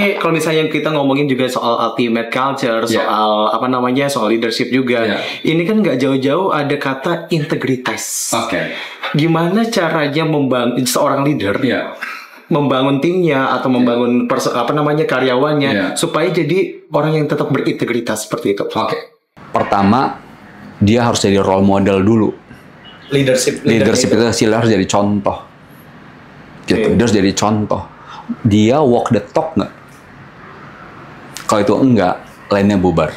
Ini kalau misalnya kita ngomongin juga soal ultimate culture, soal apa namanya, soal leadership juga. Ini kan nggak jauh-jauh ada kata integritas. Gimana caranya membangun seorang leader, membangun timnya atau membangun apa namanya karyawannya supaya jadi orang yang tetap berintegritas seperti itu. Pertama, dia harus jadi role model dulu. Leadership itu harus jadi contoh. Gitu. Dia harus jadi contoh. Dia walk the talk nggak? Kalau itu enggak, lainnya bubar.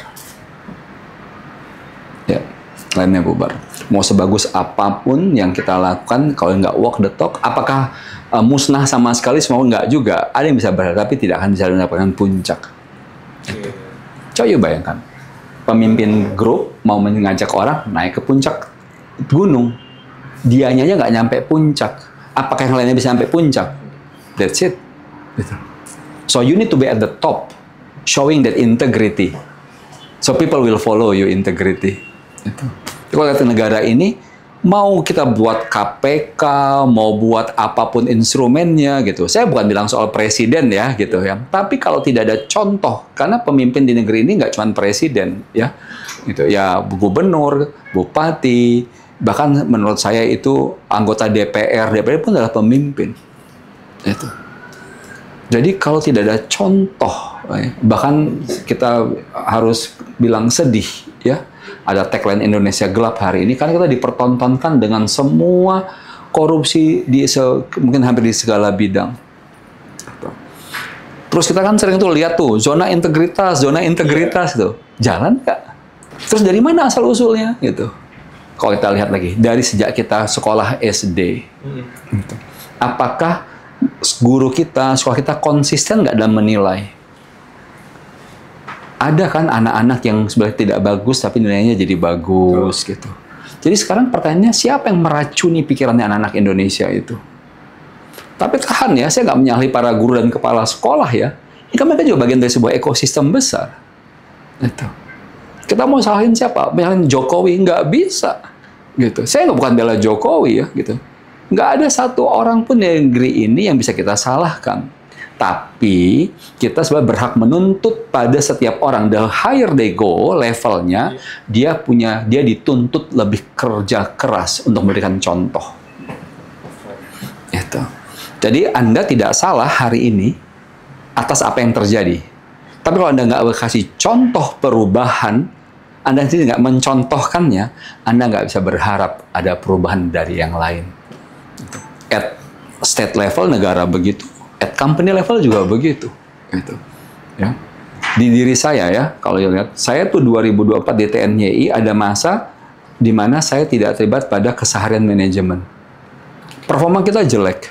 Ya, lainnya bubar. Mau sebagus apapun yang kita lakukan, kalau nggak walk the talk, apakah musnah sama sekali? Semua nggak juga. Ada yang bisa berhasil, tapi tidak akan bisa mendapatkan puncak. Gitu. Coba bayangkan, pemimpin grup mau mengajak orang naik ke puncak gunung, dianya aja nggak nyampe puncak. Apakah yang lainnya bisa sampai puncak? That's it. So you need to be at the top, showing that integrity. So people will follow you integrity. Kalau lihat negara ini, mau kita buat KPK, mau buat apapun instrumennya gitu. Saya bukan bilang soal presiden ya gitu ya. Tapi kalau tidak ada contoh, karena pemimpin di negeri ini nggak cuma presiden ya, gitu ya, gubernur, bupati, bahkan menurut saya itu anggota DPR pun adalah pemimpin. Itu. Jadi kalau tidak ada contoh, bahkan kita harus bilang sedih ya. Ada tagline Indonesia Gelap hari ini karena kita dipertontonkan dengan semua korupsi mungkin hampir di segala bidang. Terus kita kan sering tuh lihat tuh zona integritas tuh. Jalan nggak? Terus dari mana asal usulnya gitu? Kalau kita lihat lagi dari sejak kita sekolah SD, apakah guru kita, sekolah kita konsisten nggak dalam menilai? Ada kan anak-anak yang sebenarnya tidak bagus tapi nilainya jadi bagus gitu. Jadi sekarang pertanyaannya siapa yang meracuni pikirannya anak-anak Indonesia itu? Tapi tahan ya, saya nggak menyalahi para guru dan kepala sekolah ya. Ini kan mereka juga bagian dari sebuah ekosistem besar. Itu. Kita mau salahin siapa? Menyalahin Jokowi nggak bisa. Gitu. Saya nggak bukan bela Jokowi ya gitu. Nggak ada satu orang pun di negeri ini yang bisa kita salahkan. Tapi kita sebenarnya berhak menuntut pada setiap orang. The higher they go levelnya, dia dituntut lebih kerja keras untuk memberikan contoh. Itu. Jadi Anda tidak salah hari ini atas apa yang terjadi. Tapi kalau Anda nggak kasih contoh perubahan, Anda sendiri nggak mencontohkannya, Anda nggak bisa berharap ada perubahan dari yang lain. At state level negara begitu. At company level juga begitu, gitu. Ya. Di diri saya ya, kalau lihat, saya tuh 2024 di TNYI ada masa di mana saya tidak terlibat pada keseharian manajemen. Performa kita jelek.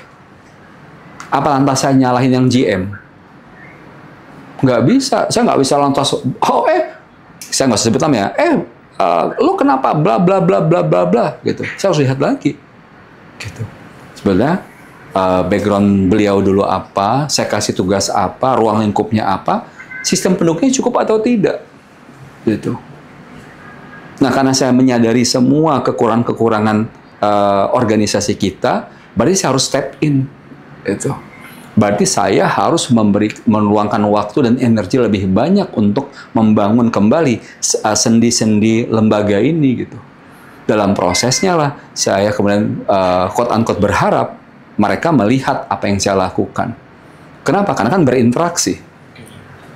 Apa lantas saya nyalahin yang GM? Nggak bisa, saya nggak bisa lantas. Saya nggak usah sebut nama ya. Lu kenapa? Bla bla bla bla bla bla, gitu. Saya harus lihat lagi, gitu. Sebenarnya. Background beliau dulu apa, saya kasih tugas apa, ruang lingkupnya apa, sistem pendukungnya cukup atau tidak, gitu. Nah, karena saya menyadari semua kekurangan-kekurangan organisasi kita, berarti saya harus step in, gitu. Berarti saya harus meluangkan waktu dan energi lebih banyak untuk membangun kembali sendi-sendi lembaga ini, gitu. Dalam prosesnya lah, saya kemudian quote-unquote berharap mereka melihat apa yang saya lakukan. Kenapa? Karena kan berinteraksi.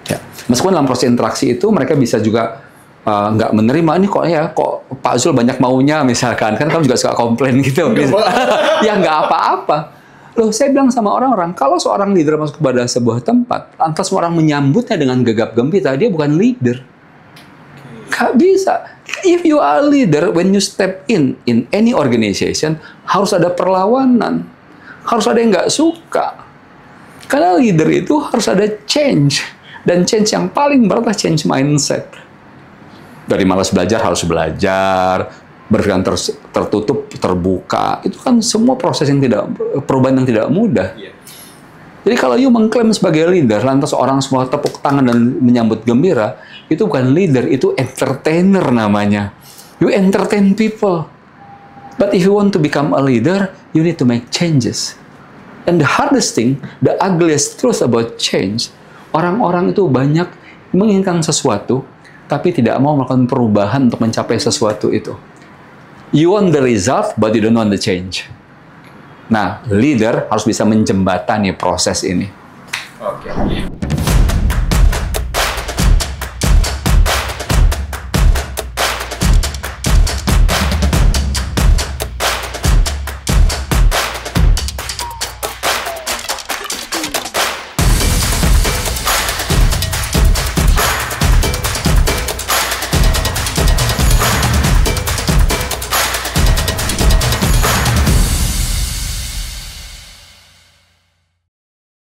Ya. Meskipun dalam proses interaksi itu mereka bisa juga nggak menerima, ini kok Pak Zul banyak maunya misalkan. Kan kamu juga suka komplain gitu. Ya nggak apa-apa. Loh, saya bilang sama orang-orang, kalau seorang leader masuk kepada sebuah tempat, lantas semua orang menyambutnya dengan gegap gempita, dia bukan leader. Nggak bisa. If you are a leader, when you step in any organization, harus ada perlawanan. Harus ada yang nggak suka. Karena leader itu harus ada change. Dan change yang paling berat adalah change mindset. Dari malas belajar harus belajar. Berpikiran tertutup, terbuka. Itu kan semua proses yang perubahan yang tidak mudah. Jadi kalau you mengklaim sebagai leader, lantas orang semua tepuk tangan dan menyambut gembira, itu bukan leader, itu entertainer namanya. You entertain people. But if you want to become a leader, you need to make changes. And the hardest thing, the ugliest truth about change, Orang-orang itu banyak menginginkan sesuatu, tapi tidak mau melakukan perubahan untuk mencapai sesuatu itu. You want the result, but you don't want the change. Nah, leader harus bisa menjembatani proses ini. Oke.